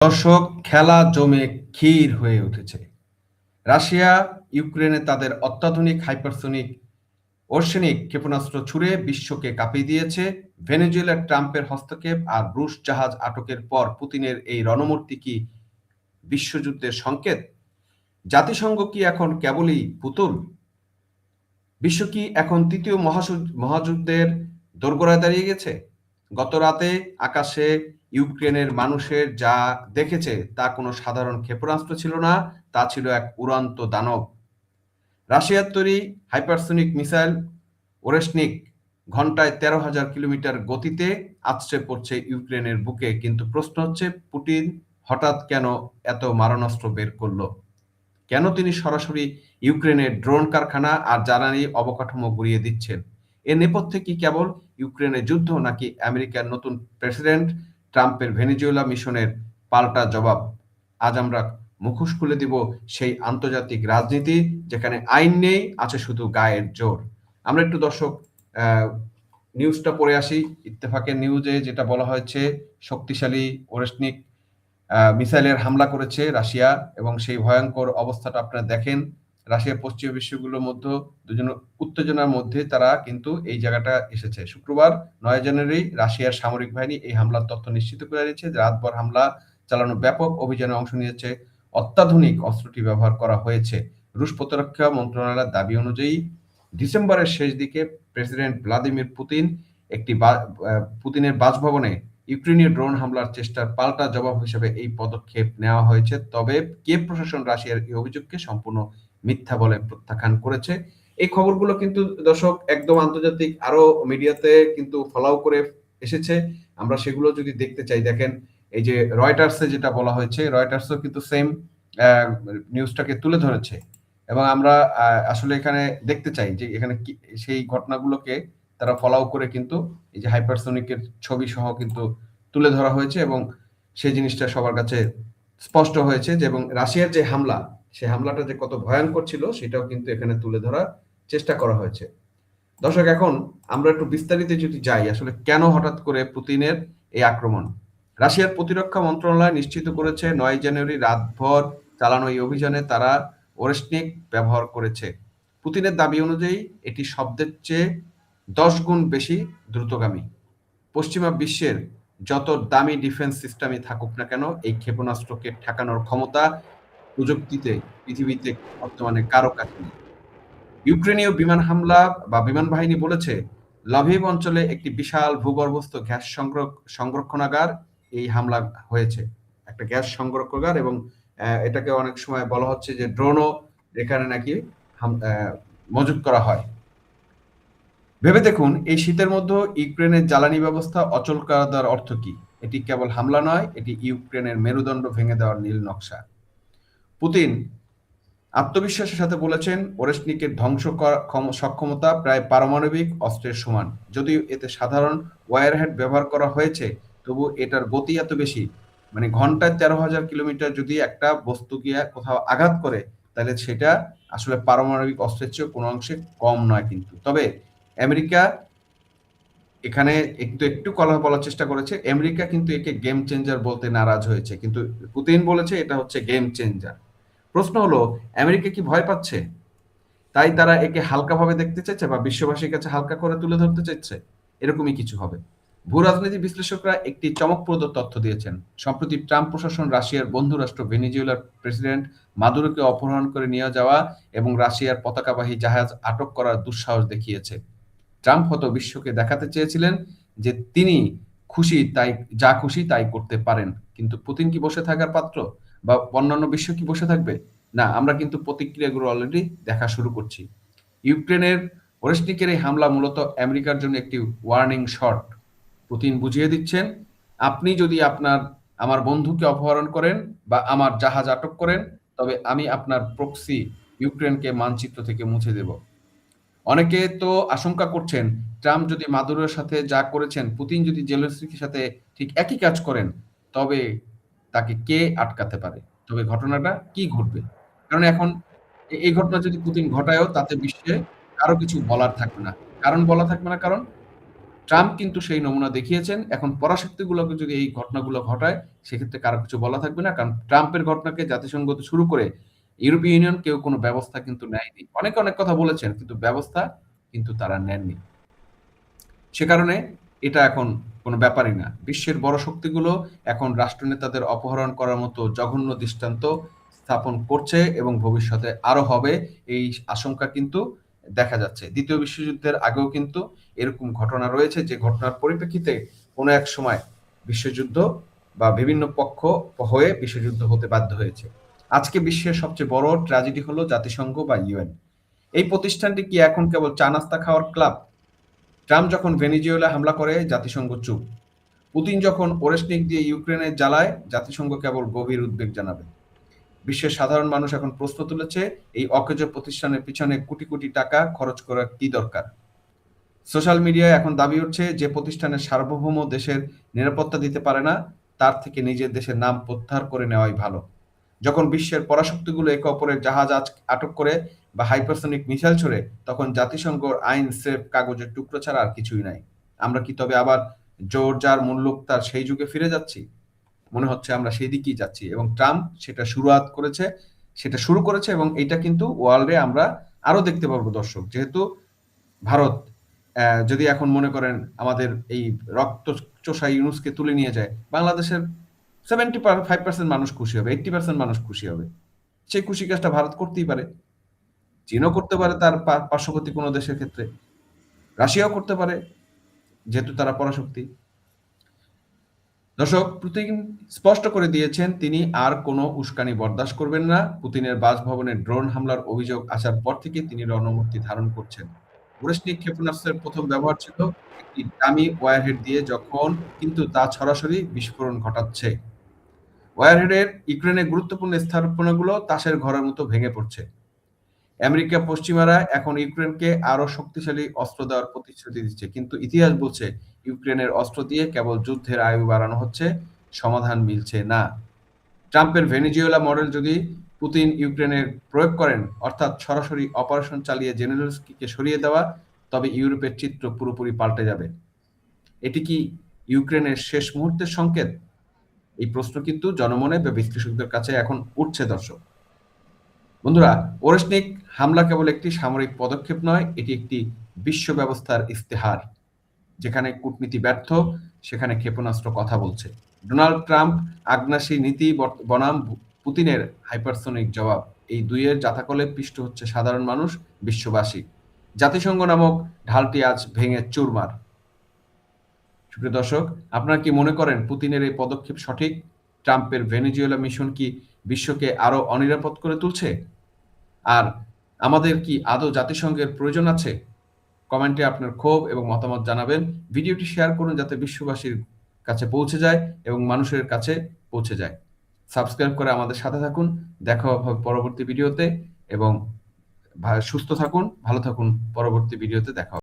দর্শক, খেলা জমে ক্ষীর হয়ে উঠেছে। রাশিয়া ইউক্রেনে তাদের অত্যাধুনিক হাইপারসোনিক অর্শনিক ক্ষেপণাস্ত্র ছুড়ে বিশ্বকে কাঁপিয়ে দিয়েছে। ভেনেজুয়েলার ট্রাম্পের হস্তক্ষেপ আর রুশ জাহাজ আটকের পর পুতিনের এই রণমূর্তি কি বিশ্বযুদ্ধের সংকেত? জাতিসংঘ কি এখন কেবলই পুতুল? বিশ্ব কি এখন তৃতীয় মহাযুদ্ধের দোরগোড়ায় দাঁড়িয়ে গেছে? গত রাতে আকাশে ইউক্রেনের মানুষের যা দেখেছে তা কোনো সাধারণ ক্ষেপণাস্ত্র ছিল না, তা ছিল এক উড়ন্ত দানব। রাশিয়ার তৈরি হাইপারসোনিক মিসাইল ওরেশনিক ঘন্টায় ১৩,০০০ কিলোমিটার গতিতে আছড়ে পড়ছে ইউক্রেনের বুকে। কিন্তু প্রশ্ন হচ্ছে, পুতিন হঠাৎ কেন এত মারণাস্ত্র বের করল? কেন তিনি সরাসরি ইউক্রেনের ড্রোন কারখানা আর জ্বালানি অবকাঠামো গুঁড়িয়ে দিচ্ছেন? এর নেপথ্যে কি কেবল ইউক্রেনের যুদ্ধ, নাকি আমেরিকার নতুন প্রেসিডেন্ট ট্রাম্পের ভেনেজুয়েলা মিশনের পাল্টা জবাব? আজ আমরা মুখোশ খুলে দিব সেই আন্তর্জাতিক রাজনীতি যেখানে আইন নেই, আছে শুধু গায়ের জোর। আমরা একটু দর্শক নিউজটা পড়ে আসি। ইত্তেফাকের নিউজে যেটা বলা হয়েছে, শক্তিশালী ওরেশনিক মিসাইলের হামলা করেছে রাশিয়া এবং সেই ভয়ঙ্কর অবস্থাটা আপনারা দেখেন। রাশিয়ার পশ্চিমা বিশ্বগুলোর মধ্যে উত্তেজনার মধ্যে তারা কিন্তু এই জায়গাটা এসেছে। শুক্রবার ৯ জানুয়ারি রাশিয়ার সামরিক বাহিনী এই হামলার তথ্য নিশ্চিত করে দিয়েছে। রাতভর হামলা চালানো ব্যাপক অভিযানে অংশ নিয়েছে। অত্যাধুনিক অস্ত্রটি ব্যবহার করা হয়েছে। রুশ প্রতিরক্ষা মন্ত্রণালয়ের দাবি অনুযায়ী ডিসেম্বরের শেষ দিকে প্রেসিডেন্ট ভ্লাদিমির পুতিন পুতিনের বাসভবনে ইউক্রেনীয় ড্রোন হামলার চেষ্টার পাল্টা জবাব হিসেবে এই পদক্ষেপ নেওয়া হয়েছে। তবে কিয়েভ প্রশাসন রাশিয়ার এই অভিযোগকে সম্পূর্ণ মিথ্যা বলে প্রত্যাখ্যান করেছে। এই খবরগুলো কিন্তু দর্শক একদম আন্তর্জাতিক আরো মিডিয়াতে কিন্তু ফলাও করে এসেছে। আমরা সেগুলো যদি দেখতে চাই, দেখেন এই যে রয়টার্সে যেটা বলা হয়েছে, রয়টার্সও কিন্তু সেম নিউজটাকে তুলে ধরেছে এবং আমরা আসলে এখানে দেখতে চাই যে এখানে সেই ঘটনাগুলোকে তারা ফলাও করে কিন্তু এই যে হাইপারসোনিকের ছবি সহ কিন্তু তুলে ধরা হয়েছে এবং সেই জিনিসটা সবার কাছে স্পষ্ট হয়েছে যে এবং রাশিয়ার যে হামলা, সেই হামলাটা যে কত ভয়ঙ্কর ছিল সেটাও কিন্তু এখানে তুলে ধরার চেষ্টা করা হয়েছে। দর্শক, এখন আমরা একটু বিস্তারিত যদি যাই, আসলে কেন হঠাৎ করে পুতিনের এই আক্রমণ? রাশিয়ার প্রতিরক্ষা মন্ত্রণালয় নিশ্চিত করেছে ৯ জানুয়ারি রাতভর চালানো এই অভিযানে তারা ওরেশনিক ব্যবহার করেছে। পুতিনের দাবি অনুযায়ী এটি শব্দের চেয়ে ১০ গুণ বেশি দ্রুতগামী। পশ্চিমা বিশ্বের যত দামি ডিফেন্স সিস্টেমই থাকুক না কেন, এই ক্ষেপণাস্ত্রকে ঠেকানোর ক্ষমতা প্রযুক্তিতে পৃথিবীতে বর্তমানে কারো কাছে নেই। ইউক্রেনীয় বিমান হামলা বা বিমান বাহিনী বলেছে, লভিভ অঞ্চলে একটি বিশাল ভূগর্ভস্থ গ্যাস সংরক্ষণাগার এই হামলা হয়েছে। একটা গ্যাস সংরক্ষণাগার এবং এটাকে অনেক সময় বলা হচ্ছে যে ড্রোনও এখানে নাকি মজুত করা হয়। ভেবে দেখুন, এই শীতের মধ্যে ইউক্রেনের জ্বালানি ব্যবস্থা অচল করা দেওয়ার অর্থ কি? এটি কেবল হামলা নয়, এটি ইউক্রেনের মেরুদণ্ড ভেঙে দেওয়ার নীল নকশা। পুতিন আত্মবিশ্বাসের সাথে বলেছেন, ওরেশনিকের ধ্বংস সক্ষমতা প্রায় পারমাণবিক অস্ত্রের সমান। যদিও এতে সাধারণ ওয়ারহেড ব্যবহার করা হয়েছে, তবু এটার গতি এত বেশি, মানে ঘন্টায় ১৩,০০০ কিলোমিটার যদি একটা বস্তু গিয়ে কোথাও আঘাত করে, তাহলে সেটা আসলে পারমাণবিক অস্ত্রের চেয়ে কোনো অংশে কম নয়। কিন্তু তবে আমেরিকা এখানে একটু কথা বলার চেষ্টা করেছে। আমেরিকা কিন্তু একে গেম চেঞ্জার বলতে নারাজ হয়েছে, কিন্তু পুতিন বলেছে এটা হচ্ছে গেম চেঞ্জার। প্রশ্ন হলো, আমেরিকা কি ভয় পাচ্ছে? তাই তারা একে হালকাভাবে দেখতে চাইছে বা বিশ্ববাসীর কাছে হালকা করে তুলে ধরতে চাইছে? এরকমই কিছু হবে। ভূরাজনীতি বিশ্লেষকরা একটি চমকপ্রদ তথ্য দিয়েছেন। সম্প্রতি ট্রাম্প প্রশাসন রাশিয়ার বন্ধু রাষ্ট্র ভেনেজুয়েলার প্রেসিডেন্ট মাদুরোকে অপহরণ করে নিয়ে যাওয়া এবং রাশিয়ার পতাকাবাহী জাহাজ আটক করার দুঃসাহস দেখিয়েছে। ট্রাম্প হয়তো বিশ্বকে দেখাতে চেয়েছিলেন যে তিনি যা খুশি তাই করতে পারেন। কিন্তু পুতিন কি বসে থাকার পাত্র? বা অন্যান্য বিশ্ব কি বসে থাকবে? না, আমরা কিন্তু প্রতিক্রিয়াগুলো অলরেডি দেখা শুরু করছি। ইউক্রেনের ওরেশনিকের এই হামলা মূলত আমেরিকার জন্য একটি ওয়ার্নিং শট। পুতিন বুঝিয়ে দিচ্ছেন, আপনি যদি আমার বন্ধুকে অপহরণ করেন বা আমার জাহাজ আটক করেন, তবে আমি আপনার প্রক্সি ইউক্রেনকে মানচিত্র থেকে মুছে দেব। অনেকে তো আশঙ্কা করছেন, ট্রাম্প যদি মাদুরোর সাথে যা করেছেন, পুতিন যদি জেলেনস্কির সাথে ঠিক একই কাজ করেন, তবে তাকে কে আটকাতে পারে? তবে ঘটনাটা কি ঘটবে? কারণ এখন এই ঘটনা যদি পুতিন ঘটায়ও তাতে বিশ্বে কারো কিছু বলার থাকবে না। কারণ বলা থাকবে না, কারণ ট্রাম্প কিন্তু সেই নমুনা দেখিয়েছেন। এখন পরাশক্তিগুলোকে যদি এই ঘটনাগুলো ঘটায়, সেক্ষেত্রে কারো কিছু বলা থাকবে না। কারণ ট্রাম্পের ঘটনাকে জাতিসংঘ হতে শুরু করে ইউরোপীয় ইউনিয়ন কেউ কোনো ব্যবস্থা কিন্তু নেয়নি। অনেকে অনেক কথা বলেছেন, কিন্তু ব্যবস্থা কিন্তু তারা নেননি। সে কারণে এটা এখন কোনো ব্যাপারই না। বিশ্বের বড় শক্তিগুলো এখন রাষ্ট্রনেতাদের অপহরণ করার মতো জঘন্য দৃষ্টান্ত স্থাপন করছে এবং ভবিষ্যতে আরো হবে, এই আশঙ্কা কিন্তু দেখা যাচ্ছে। ২য় বিশ্বযুদ্ধের আগেও কিন্তু এরকম ঘটনা রয়েছে, যে ঘটনার পরিপ্রেক্ষিতে কোনো এক সময় বিশ্বযুদ্ধ বা বিভিন্ন পক্ষ হয়ে বিশ্বযুদ্ধ হতে বাধ্য হয়েছে। আজকে বিশ্বের সবচেয়ে বড় ট্র্যাজেডি হলো জাতিসংঘ বা ইউএন। এই প্রতিষ্ঠানটি কি এখন কেবল চা নাস্তা খাওয়ার ক্লাব? ট্রাম্প যখন ভেনেজুয়েলায় হামলা করে, জাতিসংঘ চুপ। পুতিন যখন ওরেশনিক দিয়ে ইউক্রেনে জ্বালায়, জাতিসংঘ কেবল গভীর উদ্বেগ জানাবে। বিশ্বের সাধারণ মানুষ এখন প্রশ্ন তুলেছে, এই অকেজো প্রতিষ্ঠানের পিছনে কোটি কোটি টাকা খরচ করার কি দরকার? সোশ্যাল মিডিয়ায় এখন দাবি উঠছে, যে প্রতিষ্ঠানের সার্বভৌম দেশের নিরাপত্তা দিতে পারে না, তার থেকে নিজের দেশের নাম প্রত্যাহার করে নেওয়াই ভালো। যখন বিশ্বের পরাশক্তিগুলো একে অপরের জাহাজ আটক করে বা হাইপারসনিক মিসাইল ছোড়ে, তখন জাতিসংঘর আইন স্রেফ কাগজের টুকরো ছাড়া আর কিছুই নাই। আমরা কি তবে আবার জোর যার মূল্য তার সেই যুগে ফিরে যাচ্ছি? মনে হচ্ছে আমরা সেই দিকেই যাচ্ছি, এবং ট্রাম্প সেটা শুরু করেছে, এবং এটা কিন্তু ওয়ার্ল্ডে আমরা আরো দেখতে পারবো দর্শক। যেহেতু ভারত যদি এখন মনে করেন আমাদের এই রক্ত চোষা ইউনূসকে তুলে নিয়ে যায়, বাংলাদেশের 75% মানুষ খুশি হবে, 80% মানুষ খুশি হবে। সেই খুশি কাজটা ভারত করতেই পারে। চীনও করতে পারে তার পার্শ্ববর্তী কোনো দেশের ক্ষেত্রে। রাশিয়াও করতে পারে, যেহেতু তারা পরাশক্তি। দর্শক, পুতিন স্পষ্ট করে দিয়েছেন তিনি আর কোনো উস্কানি বরদাস্ত করবেন না। পুতিনের বাসভবনে ড্রোন হামলার অভিযোগ আসার পর থেকে তিনি রণমূর্তি ধারণ করছেন। বুরেশনিক ক্ষেপণাস্ত্রের প্রথম ব্যবহার ছিল একটি ডামি ওয়ারহেড দিয়ে, যখন কিন্তু তা সরাসরি বিস্ফোরণ ঘটাচ্ছে। ওয়ারহেডের ইউক্রেনের গুরুত্বপূর্ণ স্থাপনাগুলো তাসের ঘরের মতো ভেঙে পড়ছে। আমেরিকা পশ্চিমারা এখন ইউক্রেনকে আরো শক্তিশালী অস্ত্র দেওয়ার প্রতিশ্রুতি দিচ্ছে, কিন্তু ইতিহাস বলছে ইউক্রেনের অস্ত্র দিয়ে কেবল যুদ্ধের আয়ু বাড়ানো হচ্ছে, সমাধান মিলছে না। ট্রাম্পের ভেনেজুয়েলা মডেল যদি পুতিন ইউক্রেনের প্রয়োগ করেন, অর্থাৎ সরাসরি অপারেশন চালিয়ে জেলেনস্কিকে সরিয়ে দেওয়া, তবে ইউরোপের চিত্র পুরোপুরি পাল্টে যাবে। এটি কি ইউক্রেনের শেষ মুহূর্তের সংকেত? এই প্রশ্ন কিন্তু জনমনে বা বিশ্লেষকদের কাছে এখন উঠছে দর্শক। বন্ধুরা, ওরেশনিক হামলা কেবল একটি সামরিক পদক্ষেপ নয়, এটি একটি বিশ্ব ব্যবস্থার ইস্তেহার। যেখানে কূটনীতি ব্যর্থ, সেখানে ক্ষেপণাস্ত্র কথা বলছে। ডোনাল্ড ট্রাম্প আগ্রাসী নীতি বনাম পুতিনের হাইপারসনিক জবাব, এই দুইয়ের জাতাকলে পিষ্ট হচ্ছে সাধারণ মানুষ, বিশ্ববাসী। জাতিসংঘ নামক ঢালটি আজ ভেঙে চুরমার। সুপ্রিয় দর্শক, আপনারা কি মনে করেন পুতিনের এই পদক্ষেপ সঠিক? ট্রাম্পের ভেনেজুয়েলা মিশন কি বিশ্বকে আরো অনিরাপদ করে তুলছে? আর আমাদের কি আদৌ জাতিসংঘের প্রয়োজন আছে? কমেন্টে আপনার ক্ষোভ এবং মতামত জানাবেন। ভিডিওটি শেয়ার করুন যাতে বিশ্ববাসীর কাছে পৌঁছে যায় এবং মানুষের কাছে পৌঁছে যায়। সাবস্ক্রাইব করে আমাদের সাথে থাকুন। দেখা হবে পরবর্তী ভিডিওতে, এবং সুস্থ থাকুন, ভালো থাকুন। পরবর্তী ভিডিওতে দেখা হবে।